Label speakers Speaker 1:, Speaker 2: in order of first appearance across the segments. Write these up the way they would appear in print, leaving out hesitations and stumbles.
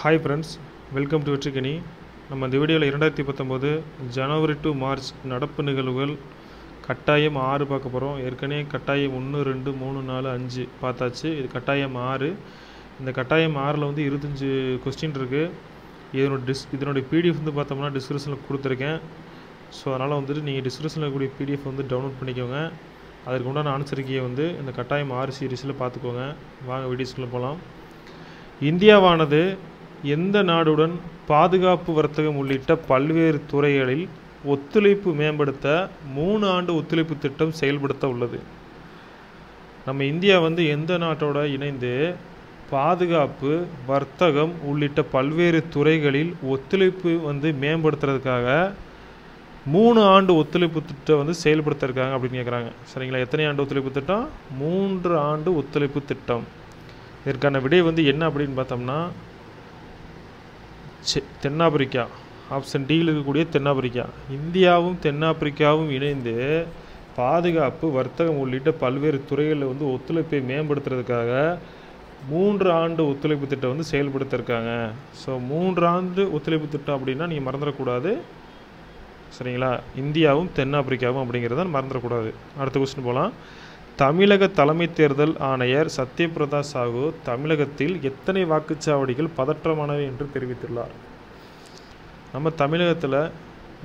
Speaker 1: Hi friends, welcome to வெற்றிக்கனி. நம்ம இந்த வீடியோவில் 2019 ஜனவரி டு மார்ச் நடப்பு நிகழ்வுகள் கட்டாயம் 6 பார்க்க போகிறோம். ஏற்கனவே கட்டாயம் 1, 2, 3, 4, 5 பார்த்தாச்சு. இது கட்டாயம் 6. இந்த கட்டாயம் 6ல் வந்து 25 கொஸ்டின் இருக்குது. இதனுடைய பிடிஎஃப் வந்து பார்த்தோம்னா டிஸ்கிரிப்ஷனில் கொடுத்துருக்கேன். ஸோ அதனால் வந்துட்டு நீங்கள் டிஸ்கிரிப்ஷனில் இருக்கக்கூடிய பிடிஎஃப் வந்து டவுன்லோட் பண்ணிக்கோங்க. அதற்கு உண்டான ஆன்சரிக்கையை வந்து இந்த கட்டாயம் 6 சீரீஸில் பார்த்துக்கோங்க. வாங்க வீடியோஸ்குள்ளே போகலாம். இந்தியாவானது எந்த நாடுடன் பாதுகாப்பு வர்த்தகம் உள்ளிட்ட பல்வேறு துறைகளில் ஒத்துழைப்பு மேம்படுத்த 3 ஆண்டு ஒத்துழைப்பு திட்டம் செயல்படுத்த உள்ளது. நம்ம இந்தியா வந்து எந்த நாட்டோட இணைந்து பாதுகாப்பு வர்த்தகம் உள்ளிட்ட பல்வேறு துறைகளில் ஒத்துழைப்பு வந்து மேம்படுத்துறதுக்காக 3 ஆண்டு ஒத்துழைப்பு திட்டம் வந்து செயல்படுத்திருக்காங்க அப்படின்னு கேட்குறாங்க. சரிங்களா? எத்தனை ஆண்டு ஒத்துழைப்பு திட்டம்? 3 ஆண்டு ஒத்துழைப்பு திட்டம். இதற்கான விடை வந்து என்ன அப்படின்னு பார்த்தோம்னா தென்னாப்பிரிக்கா. ஆப்ஷன் டியில் இருக்கக்கூடிய தென்னாப்பிரிக்கா. இந்தியாவும் தென்னாப்பிரிக்காவும் இணைந்து பாதுகாப்பு வர்த்தகம் உள்ளிட்ட பல்வேறு துறைகளில் வந்து ஒத்துழைப்பை மேம்படுத்துறதுக்காக 3 ஆண்டு ஒத்துழைப்பு திட்டம் வந்து செயல்படுத்திருக்காங்க. ஸோ 3 ஆண்டு ஒத்துழைப்பு திட்டம் அப்படின்னா நீங்கள் மறந்துடக்கூடாது. சரிங்களா? இந்தியாவும் தென்னாப்பிரிக்காவும் அப்படிங்கிறத மறந்துடக்கூடாது. அடுத்த கொஸ்டின் போகலாம். தமிழக தலைமை தேர்தல் ஆணையர் சத்யபிரதா சாஹூ தமிழகத்தில் எத்தனை வாக்குச்சாவடிகள் பதற்றமானவை என்று தெரிவித்துள்ளார்? நம்ம தமிழகத்தில்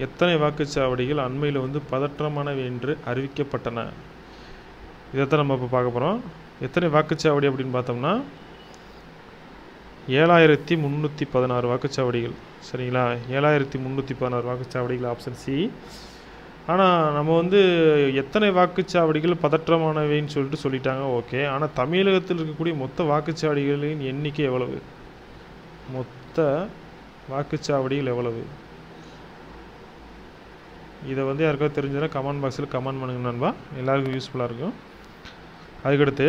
Speaker 1: எத்தனை வாக்குச்சாவடிகள் அண்மையில் வந்து பதற்றமானவை என்று அறிவிக்கப்பட்டன? இதைத்தான் நம்ம இப்போ பார்க்க போகிறோம். எத்தனை வாக்குச்சாவடி அப்படின்னு பார்த்தோம்னா 7316 வாக்குச்சாவடிகள். சரிங்களா? 7316 வாக்குச்சாவடிகள் ஆப்ஷன் சி. ஆனால் நம்ம வந்து எத்தனை வாக்குச்சாவடிகள் பதற்றமானவைன்னு சொல்லிட்டாங்க. ஓகே. ஆனால் தமிழகத்தில் இருக்கக்கூடிய மொத்த வாக்குச்சாவடிகளின் எண்ணிக்கை எவ்வளவு? மொத்த வாக்குச்சாவடிகள் எவ்வளவு? இதை வந்து யாருக்காவது தெரிஞ்சதுன்னா கமெண்ட் பாக்ஸில் கமெண்ட் பண்ணுங்க நண்பா. எல்லாருக்கும் யூஸ்ஃபுல்லாக இருக்கும். அதுக்கடுத்து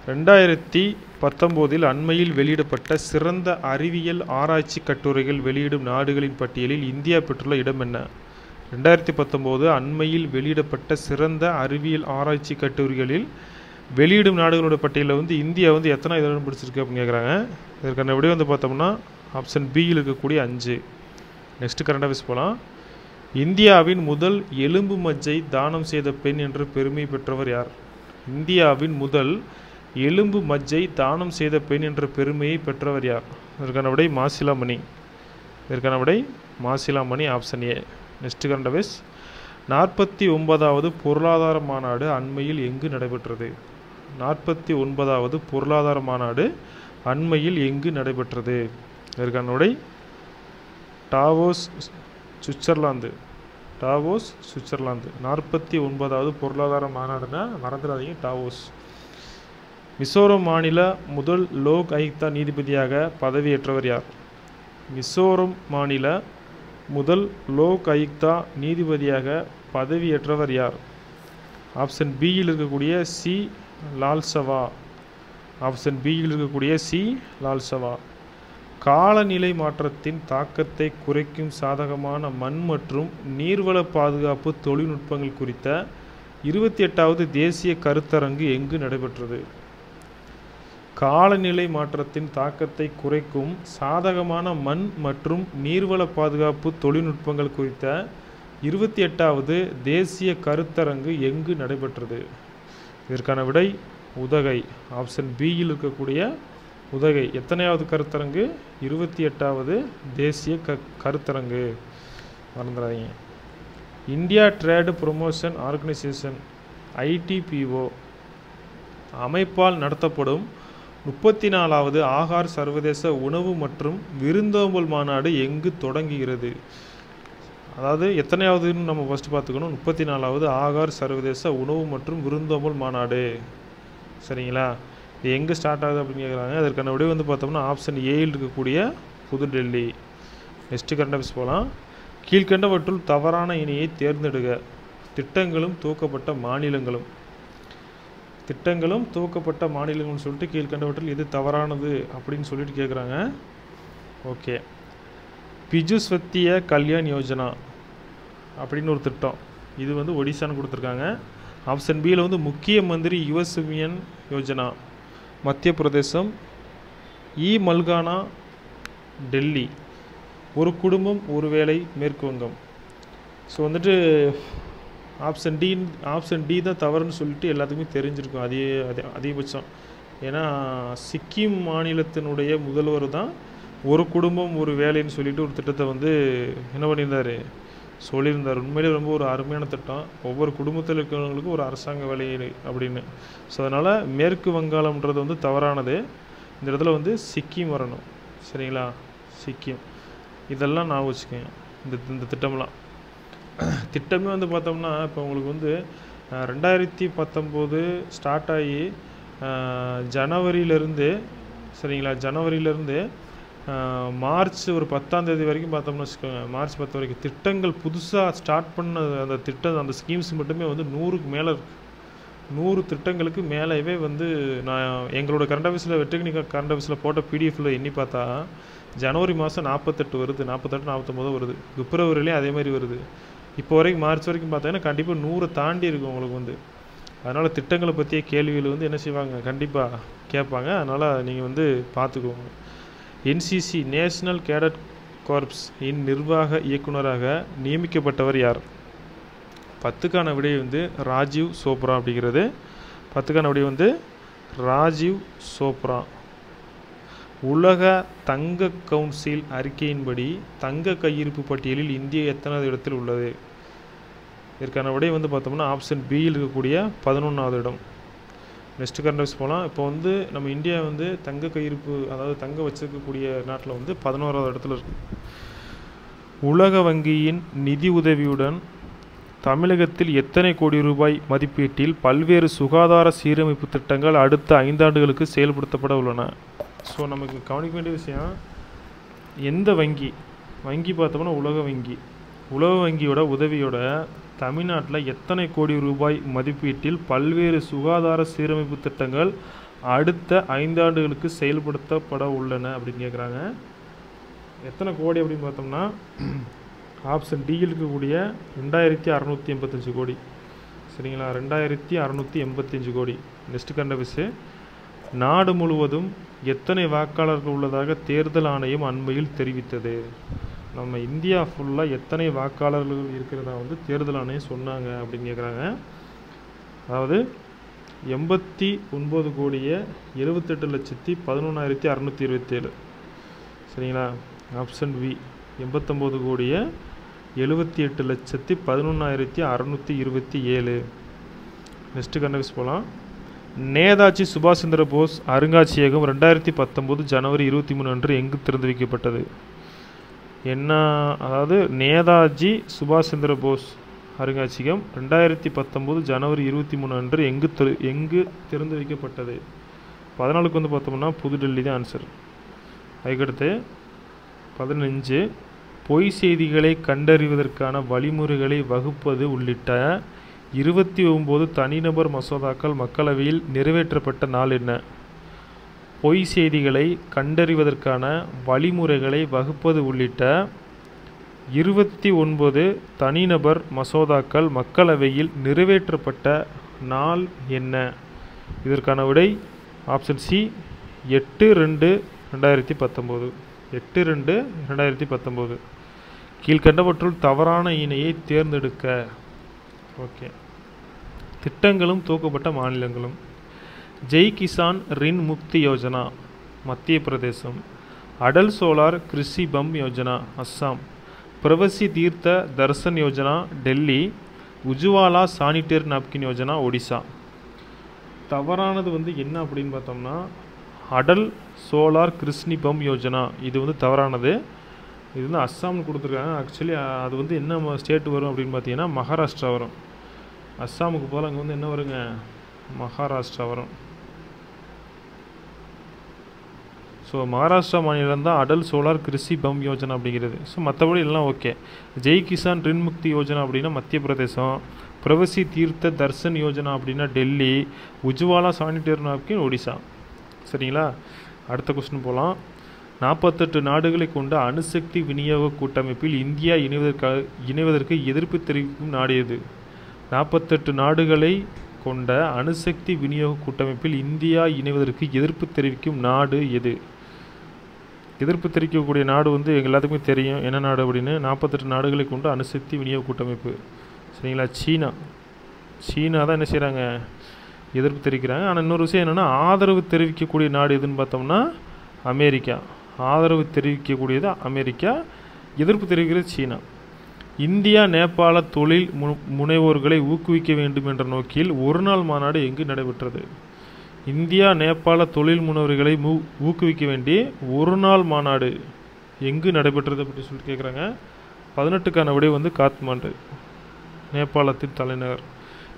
Speaker 1: 2019 அண்மையில் வெளியிடப்பட்ட சிறந்த அறிவியல் ஆராய்ச்சி கட்டுரைகள் வெளியிடும் நாடுகளின் பட்டியலில் இந்தியா பெற்றுள்ள இடம் என்ன? 2019 அண்மையில் வெளியிடப்பட்ட சிறந்த அறிவியல் ஆராய்ச்சி கட்டுரைகளில் வெளியிடும் நாடுகளோட பட்டியலில் வந்து இந்தியா வந்து எத்தனை இடம் பிடிச்சிருக்கு அப்படின்னு கேட்குறாங்க. இதற்கான விட வந்து பார்த்தோம்னா ஆப்ஷன் பியில் இருக்கக்கூடிய 5. நெக்ஸ்ட் கரண்ட் அஃபேர்ஸ் போகலாம். இந்தியாவின் முதல் எலும்பு மஜ்ஜை தானம் செய்த பெண் என்று பெருமை பெற்றவர் யார்? இந்தியாவின் முதல் எலும்பு மஜ்ஜை தானம் செய்த பெண் என்ற பெருமையை பெற்றவர் யார்? இதற்கான விடை மாசிலாமணி. இதற்கான விடை Masilamani option A. Next current affairs. 49வது பொருளாதார மாநாடு அண்மையில் எங்கு நடைபெற்றது? 49வது பொருளாதார மாநாடு அண்மையில் எங்கு நடைபெற்றது? இதற்கான விடை டாவோஸ், சுவிட்சர்லாந்து. Davos, Switzerland. 49வது பொருளாதார மாநாடுனா மறந்துடாதீங்க, டாவோஸ். மிசோரம் மாநில முதல் லோக் ஆயுக்தா நீதிபதியாக பதவியேற்றவர் யார்? மிசோரம் மாநில முதல் லோக் ஆயுக்தா நீதிபதியாக பதவியேற்றவர் யார்? ஆப்ஷன் பியில் இருக்கக்கூடிய சி லால்சவா. ஆப்ஷன் பியில் இருக்கக்கூடிய சி லால்சவா. காலநிலை மாற்றத்தின் தாக்கத்தை குறைக்கும் சாதகமான மண் மற்றும் நீர்வள பாதுகாப்பு தொழில்நுட்பங்கள் குறித்த 28வது தேசிய கருத்தரங்கு எங்கு நடைபெற்றது? காலநிலை மாற்றத்தின் தாக்கத்தை குறைக்கும் சாதகமான மண் மற்றும் நீர்வள பாதுகாப்பு தொழில்நுட்பங்கள் குறித்த 28வது தேசிய கருத்தரங்கு எங்கு நடைபெற்றது? இதற்கான விடை உதகை. ஆப்ஷன் பியில் இருக்கக்கூடிய உதகை. எத்தனையாவது கருத்தரங்கு? 28வது தேசிய கருத்தரங்கு. மறந்துடாதீங்க. India trade promotion organisation ITPO அமைப்பால் நடத்தப்படும் 34வது ஆகார் சர்வதேச உணவு மற்றும் விருந்தோம்பல் மாநாடு எங்கு தொடங்குகிறது? அதாவது எத்தனையாவதுன்னு நம்ம ஃபஸ்ட்டு பார்த்துக்கணும். 34வது ஆகார் சர்வதேச உணவு மற்றும் விருந்தோம்பல் மாநாடு. சரிங்களா? இது எங்கே ஸ்டார்ட் ஆகுது அப்படின்னு கேட்குறாங்க. அதற்கான விடை வந்து பார்த்தோம்னா ஆப்ஷன் ஏயில் இருக்கக்கூடிய புதுடெல்லி. நெக்ஸ்ட் கரண்ட் அஃபேர்ஸ் போகலாம். கீழ்கண்டவற்றுள் தவறான இணையை தேர்ந்தெடுக்க. திட்டங்களும் துவக்கப்பட்ட மாநிலங்களும். திட்டங்களும் துவக்கப்பட்ட மாநிலங்கள்னு சொல்லிட்டு கீழ்கண்டவற்றில் எது தவறானது அப்படின்னு சொல்லிட்டு கேட்குறாங்க. ஓகே. பிஜு ஸ்வத்திய கல்யாண் யோஜனா அப்படின்னு ஒரு திட்டம். இது வந்து ஒடிசான்னு கொடுத்துருக்காங்க. ஆப்ஷன் பியில் வந்து முக்கிய மந்திரி யுவசுமியன் யோஜனா மத்திய பிரதேசம். மல்கானா டெல்லி. ஒரு குடும்பம் ஒரு வேலை மேற்கு வங்கம். ஸோ வந்துட்டு ஆப்ஷன் டி தான் தவறுன்னு சொல்லிட்டு எல்லாத்துக்குமே தெரிஞ்சிருக்கும் அதிகபட்சம். ஏன்னா சிக்கிம் மாநிலத்தினுடைய முதல்வர் தான் ஒரு குடும்பம் ஒரு வேலைன்னு சொல்லிட்டு ஒரு திட்டத்தை வந்து என்ன பண்ணியிருந்தார், சொல்லியிருந்தார். உண்மையிலே ரொம்ப ஒரு அருமையான திட்டம், ஒவ்வொரு குடும்பத்தில் இருக்கிறவங்களுக்கும் ஒரு அரசாங்க வேலை அப்படின்னு. ஸோ அதனால் மேற்கு வங்காளம்ன்றது வந்து தவறானது. இந்த இடத்துல வந்து சிக்கிம் வரணும். சரிங்களா, சிக்கிம். இதெல்லாம் நான் வச்சுக்கேன். இந்த திட்டம்லாம் திட்டமே வந்து பார்த்தோம்னா இப்போ உங்களுக்கு வந்து 2019 ஸ்டார்ட் ஆகி ஜனவரியிலேருந்து, சரிங்களா, ஜனவரியிலேருந்து மார்ச் ஒரு 10ஆம் தேதி வரைக்கும் பார்த்தோம்னு வச்சுக்கோங்க. மார்ச் 10 வரைக்கும் திட்டங்கள் புதுசாக ஸ்டார்ட் பண்ண அந்த திட்டம், அந்த ஸ்கீம்ஸ் மட்டுமே வந்து 100க்கு மேலே இருக்குது. 100 திட்டங்களுக்கு மேலேயே வந்து நான் எங்களோட கரண்ட் ஆஃபீஸில் வெட்டகினி கரண்ட் ஆஃபீஸில் போட்ட பிடிஎஃப்பில் எண்ணி பார்த்தா ஜனவரி மாதம் 48 வருது, 48 49 வருது. பிப்ரவரிலேயும் அதே மாதிரி வருது. இப்போ வரைக்கும் மார்ச் வரைக்கும் பார்த்தீங்கன்னா கண்டிப்பாக 100 தாண்டி இருக்கும் உங்களுக்கு வந்து. அதனால் திட்டங்களை பற்றிய கேள்விகள் வந்து என்ன செய்வாங்க, கண்டிப்பாக கேட்பாங்க. அதனால் நீங்கள் வந்து பார்த்துக்கோங்க. என்சிசி நேஷனல் கேடட் கார்ப்ஸ் இன் நிர்வாக இயக்குநராக நியமிக்கப்பட்டவர் யார்? 10க்கான விடை வந்து ராஜீவ் சோப்ரா அப்படிங்கிறது. 10க்கான விடை வந்து ராஜீவ் சோப்ரா. உலக தங்க கவுன்சில் அறிக்கையின்படி தங்க கையிருப்பு பட்டியலில் இந்தியா எத்தனாவது இடத்தில் உள்ளது? இதற்கான விடை வந்து பார்த்தோம்னா ஆப்ஷன் பியில் இருக்கக்கூடிய 11வது இடம். நெக்ஸ்ட் கரண்ட் போகலாம். இப்போ வந்து நம்ம இந்தியா வந்து தங்க கையிருப்பு, அதாவது தங்க வச்சிருக்கக்கூடிய நாட்டில் வந்து 11வது இடத்துல இருக்குது. உலக வங்கியின் நிதி உதவியுடன் தமிழகத்தில் எத்தனை கோடி ரூபாய் மதிப்பீட்டில் பல்வேறு சுகாதார சீரமைப்பு திட்டங்கள் அடுத்த 5 ஆண்டுகளுக்கு செயல்படுத்தப்பட உள்ளன? ஸோ நமக்கு கவனிக்க வேண்டிய விஷயம், எந்த வங்கி பார்த்தோம்னா உலக வங்கியோட உதவியோட தமிழ்நாட்டில் எத்தனை கோடி ரூபாய் மதிப்பீட்டில் பல்வேறு சுகாதார சீரமைப்பு திட்டங்கள் அடுத்த 5 ஆண்டுகளுக்கு செயல்படுத்தப்பட உள்ளன அப்படின்னு கேட்குறாங்க. எத்தனை கோடி அப்படின்னு பார்த்தோம்னா ஆப்ஷன் டியில் இருக்கக்கூடிய 2685 கோடி. சரிங்களா, 2685 கோடி. நெக்ஸ்ட் கண்டபிஸு, நாடு முழுவதும் எத்தனை வாக்காளர்கள் உள்ளதாக தேர்தல் ஆணையம் அண்மையில் தெரிவித்தது? நம்ம இந்தியா ஃபுல்லாக எத்தனை வாக்காளர்கள் இருக்கிறதா வந்து தேர்தல் ஆணையம் சொன்னாங்க அப்படின்னு கேட்குறாங்க. அதாவது 89,78,11,627. சரிங்களா, ஆப்ஷன் வி 89,78,11,627. நெக்ஸ்ட் கண்டக்ஸ் போகலாம். நேதாஜி சுபாஷ் சந்திர போஸ் அருங்காட்சியகம் 2019 ஜனவரி 23 அன்று எங்கு திறந்து வைக்கப்பட்டது? என்ன, அதாவது நேதாஜி சுபாஷ் சந்திர போஸ் அருங்காட்சியகம் 2019 ஜனவரி 23 அன்று எங்கு திறந்து வைக்கப்பட்டது? 14க்கு வந்து பார்த்தோம்னா புதுடெல்லி தான் ஆன்சர். அதுக்கடுத்து 15 பொய் செய்திகளை கண்டறிவதற்கான வழிமுறைகளை வகுப்பது உள்ளிட்ட 29 தனிநபர் மசோதாக்கள் மக்களவையில் நிறைவேற்றப்பட்ட நாள் என்ன? பொய் செய்திகளை கண்டறிவதற்கான வழிமுறைகளை வகுப்பது உள்ளிட்ட 29 தனிநபர் மசோதாக்கள் மக்களவையில் நிறைவேற்றப்பட்ட நாள் என்ன? இதற்கான விடை ஆப்ஷன் சி 8/2/2019. 8/2/2019. கீழ்கண்டவற்றுள் தவறான இணையை தேர்ந்தெடுக்க. ஓகே. திட்டங்களும் தூக்கப்பட்ட மாநிலங்களும். ஜெய் கிசான் ரின் முக்தி Yojana Madhya Pradesh. Atal solar Krishi pump Yojana Assam. Pravasi Tirth Darshan Yojana Delhi. Ujjwala sanitary napkin Yojana Odisha. தவறானது வந்து என்ன அப்படின்னு பார்த்தோம்னா அடல் சோலார் கிருஷ்ணி பம்ப் யோஜனா, இது வந்து தவறானது. இது வந்து அஸ்ஸாம்னு கொடுத்துருக்காங்க. ஆக்சுவலி அது வந்து என்ன ஸ்டேட் வரும் அப்படின்னு பார்த்தீங்கன்னா மகாராஷ்டிரா வரும். அஸ்ஸாமுக்கு போல் அங்கே வந்து என்ன வருங்க, மகாராஷ்டிரா வரும். ஸோ மகாராஷ்டிரா மாநிலம் தான் அடல் சோலார் கிருஷி பம்ப் யோஜனா அப்படிங்கிறது. ஸோ மற்றபடி எல்லாம் ஓகே. ஜெய் கிசான் ரின் முக்தி யோஜனா அப்படின்னா மத்திய பிரதேசம். பிரவசி தீர்த்த தர்சன் யோஜனா அப்படின்னா டெல்லி. Ujjwala sanitary napkin Odisha. சரிங்களா, அடுத்த கொஸ்டின் போகலாம். 48 நாடுகளை கொண்ட அணுசக்தி விநியோக கூட்டமைப்பில் இந்தியா இணைவதற்கு எதிர்ப்பு தெரிவிக்கும் நாடு எது? 48 நாடுகளை கொண்ட அணுசக்தி விநியோக கூட்டமைப்பில் இந்தியா இணைவதற்கு எதிர்ப்பு தெரிவிக்கும் நாடு எது? எதிர்ப்பு தெரிவிக்கக்கூடிய நாடு வந்து எங்கள் எல்லாத்துக்குமே தெரியும் என்ன நாடு அப்படின்னு. 48 நாடுகளை கொண்டு அணுசக்தி விநியோக கூட்டமைப்பு. சரிங்களா? சீனா தான் என்ன செய்கிறாங்க, எதிர்ப்பு தெரிவிக்கிறாங்க. ஆனால் இன்னொரு விஷயம் என்னென்னா, ஆதரவு தெரிவிக்கக்கூடிய நாடு எதுன்னு பார்த்தோம்னா அமெரிக்கா. ஆதரவு தெரிவிக்கக்கூடியது அமெரிக்கா, எதிர்ப்பு தெரிவிக்கிறது சீனா. இந்தியா நேபாள தொழில் முனைவோர்களை ஊக்குவிக்க வேண்டும் என்ற நோக்கில் ஒரு நாள் மாநாடு எங்கு நடைபெற்றது? இந்தியா நேபாள தொழில் முனைவர்களை ஊக்குவிக்க வேண்டி ஒரு நாள் மாநாடு எங்கு நடைபெற்றது அப்படின்னு சொல்லிட்டு கேட்குறாங்க. 18க்கான விடை வந்து காத்மாண்டு, நேபாளத்தின் தலைநகர்.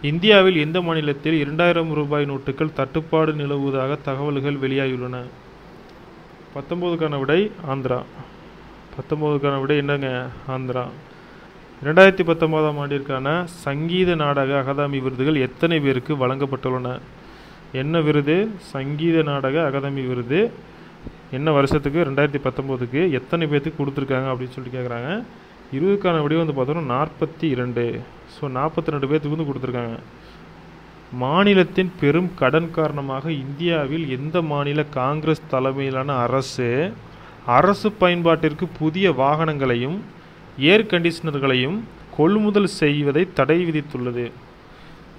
Speaker 1: இந்தியாவில் எந்த மாநிலத்தில் 2000 ரூபாய் நோட்டுகள் தட்டுப்பாடு நிலவுவதாக தகவல்கள் வெளியாகியுள்ளன? 19க்கான விடை ஆந்திரா. 19க்கான விடை என்னங்க, ஆந்திரா. 2019ஆம் ஆண்டிற்கான சங்கீத நாடக அகாதமி விருதுகள் எத்தனை பேருக்கு வழங்கப்பட்டுள்ளன? என்ன விருது? சங்கீத நாடக அகாதமி விருது என்ன வருஷத்துக்கு? 2019க்கு. எத்தனை பேர்த்துக்கு கொடுத்துருக்காங்க அப்படின்னு சொல்லிட்டு கேட்குறாங்க. 20க்கான விடை வந்து பார்த்தோன்னா 42. ஸோ 42 பேர்த்துக்கு வந்து கொடுத்துருக்காங்க. மாநிலத்தின் பெரும் கடன் காரணமாக இந்தியாவில் எந்த மாநில காங்கிரஸ் தலைமையிலான அரசு பயன்பாட்டிற்கு புதிய வாகனங்களையும் ஏர் கண்டிஷனர்களையும் கொள்முதல் செய்வதை தடை விதித்துள்ளது?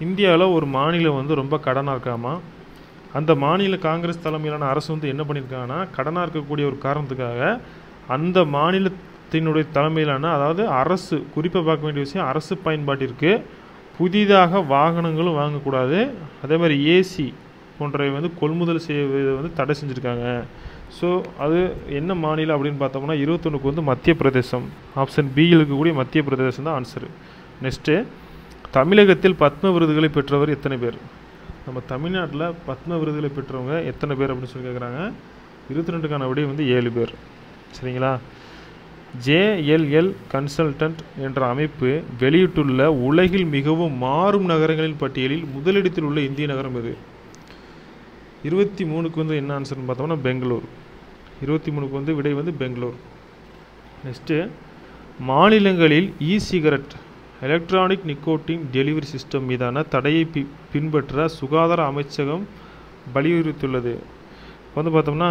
Speaker 1: இந்தியாவில் ஒரு மாநிலம் வந்து ரொம்ப கடனாக இருக்காமா, அந்த மாநில காங்கிரஸ் தலைமையிலான அரசு வந்து என்ன பண்ணியிருக்காங்கன்னா, கடனாக இருக்கக்கூடிய ஒரு காரணத்துக்காக அந்த மாநிலத்தினுடைய தலைமையிலான, அதாவது அரசு, குறிப்பாக பார்க்க வேண்டிய விஷயம், அரசு பயன்பாட்டிற்கு புதிதாக வாகனங்களும் வாங்கக்கூடாது, அதே மாதிரி ஏசி போன்றவை வந்து கொள்முதல் செய்வதை வந்து தடை செஞ்சுருக்காங்க. ஸோ அது என்ன மாநிலம் அப்படின்னு பார்த்தோம்னா 21க்கு வந்து மத்திய பிரதேசம். ஆப்ஷன் பியில் இருக்கக்கூடிய மத்திய பிரதேசம் தான் ஆன்சரு. நெக்ஸ்ட்டு, தமிழகத்தில் பத்ம விருதுகளை பெற்றவர் எத்தனை பேர்? நம்ம தமிழ்நாட்டில் பத்ம விருதுகளை பெற்றவங்க எத்தனை பேர் அப்படின்னு சொல்லி கேட்குறாங்க. 22க்கான விடை வந்து 7 பேர். சரிங்களா? JLL கன்சல்டன்ட் என்ற அமைப்பு வெளியிட்டுள்ள உலகில் மிகவும் மாறும் நகரங்களின் பட்டியலில் முதலிடத்தில் உள்ள இந்திய நகரம் எது? 23க்கு வந்து என்ன ஆன்சர்னு பார்த்தோம்னா பெங்களூர். 23க்கு வந்து விடை வந்து பெங்களூர். நெக்ஸ்ட்டு, மாநிலங்களில் cigarette electronic nicotine delivery system மீதான தடையை பின்பற்ற சுகாதார அமைச்சகம் வலியுறுத்தியுள்ளது. இப்போ வந்து பார்த்தோம்னா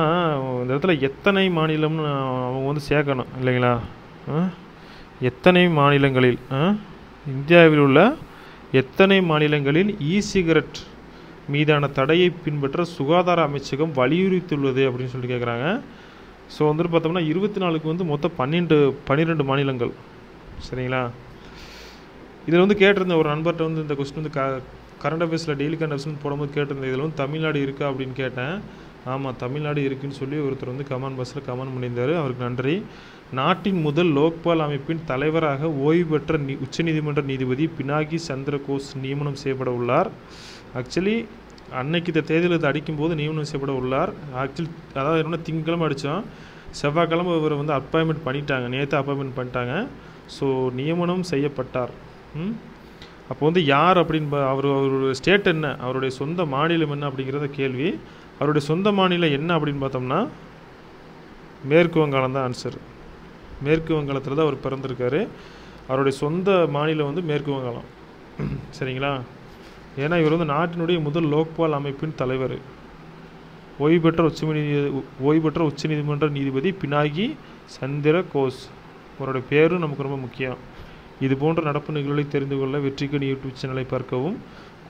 Speaker 1: இந்த இடத்துல எத்தனை மாநிலம்னு அவங்க வந்து சேர்க்கணும் இல்லைங்களா? எத்தனை மாநிலங்களில், இந்தியாவில் உள்ள எத்தனை மாநிலங்களில் சிகரெட் மீதான தடையை பின்பற்ற சுகாதார அமைச்சகம் வலியுறுத்தியுள்ளது அப்படின்னு சொல்லிட்டு கேட்குறாங்க. ஸோ வந்துட்டு பார்த்தோம்னா 24க்கு வந்து மொத்தம் 12 மாநிலங்கள். சரிங்களா? இதில் வந்து கேட்டிருந்த ஒரு நண்பர்கிட்ட வந்து இந்த கொஸ்டின் வந்து கரண்ட் அஃபேர்ஸில் டெய்லி கரண்ட் அஃபேர்ஸ்னு போடும்போது கேட்டிருந்தேன், இதில் வந்து தமிழ்நாடு இருக்கா அப்படின்னு கேட்டேன். ஆமாம், தமிழ்நாடு இருக்குன்னு சொல்லி ஒருத்தர் வந்து கமெண்ட் பாக்ஸில் கமெண்ட் பண்ணியிருந்தார். அவருக்கு நன்றி. நாட்டின் முதல் லோக்பால் அமைப்பின் தலைவராக ஓய்வு பெற்ற உச்சநீதிமன்ற நீதிபதி பினாகி சந்திர கோஸ் நியமனம் செய்யப்பட உள்ளார். ஆக்சுவலி அன்னைக்கு இந்த தேதியில் இது அடிக்கும்போது நியமனம் செய்யப்பட உள்ளார். அதாவது என்ன, திங்கக்கிழமை அடித்தோம், செவ்வாய்க்கிழமை இவரை வந்து அப்பாயின்மெண்ட் பண்ணிட்டாங்க, நேற்று அப்பாயின்மெண்ட் பண்ணிட்டாங்க. ஸோ நியமனம் செய்யப்பட்டார். அப்போ வந்து யார் அப்படின்னு அவருடைய ஸ்டேட் என்ன, அவருடைய சொந்த மாநிலம் என்ன அப்படிங்கிறத கேள்வி. அவருடைய சொந்த மாநிலம் என்ன அப்படின்னு பார்த்தோம்னா மேற்கு வங்காளம் தான் ஆன்சர். மேற்கு வங்காளத்தில் தான் அவர் பிறந்திருக்காரு. அவருடைய சொந்த மாநிலம் வந்து மேற்கு வங்காளம். சரிங்களா? ஏன்னா இவர் வந்து நாட்டினுடைய முதல் லோக்பால் அமைப்பின் தலைவர். ஓய்வு பெற்ற உச்சநீதிமன்ற நீதிபதி பினாகி சந்திர கோஸ். அவருடைய பேரும் நமக்கு ரொம்ப முக்கியம். இது போன்ற நடப்பு நிகழ்வுகளை தெரிந்து கொள்ள வெற்றிக்கணி யூடியூப் சேனலை பார்க்கவும்.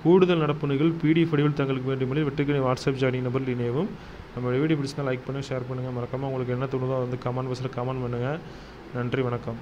Speaker 1: கூடுதல் நடப்பு நிகழ்வு PDF வடிவில் தங்களுக்கு வேண்டுமெனில் வெற்றிக்கணி வாட்ஸ்அப் ஜாயினிங் நம்பரில் இணையவும். நம்ம வீடியோ பிடிச்சினா லைக் பண்ணுங்கள், ஷேர் பண்ணுங்கள். மறக்காமல் உங்களுக்கு என்ன தோணுதோ வந்து கமெண்ட் பாக்ஸில் கமெண்ட் பண்ணுங்கள். நன்றி, வணக்கம்.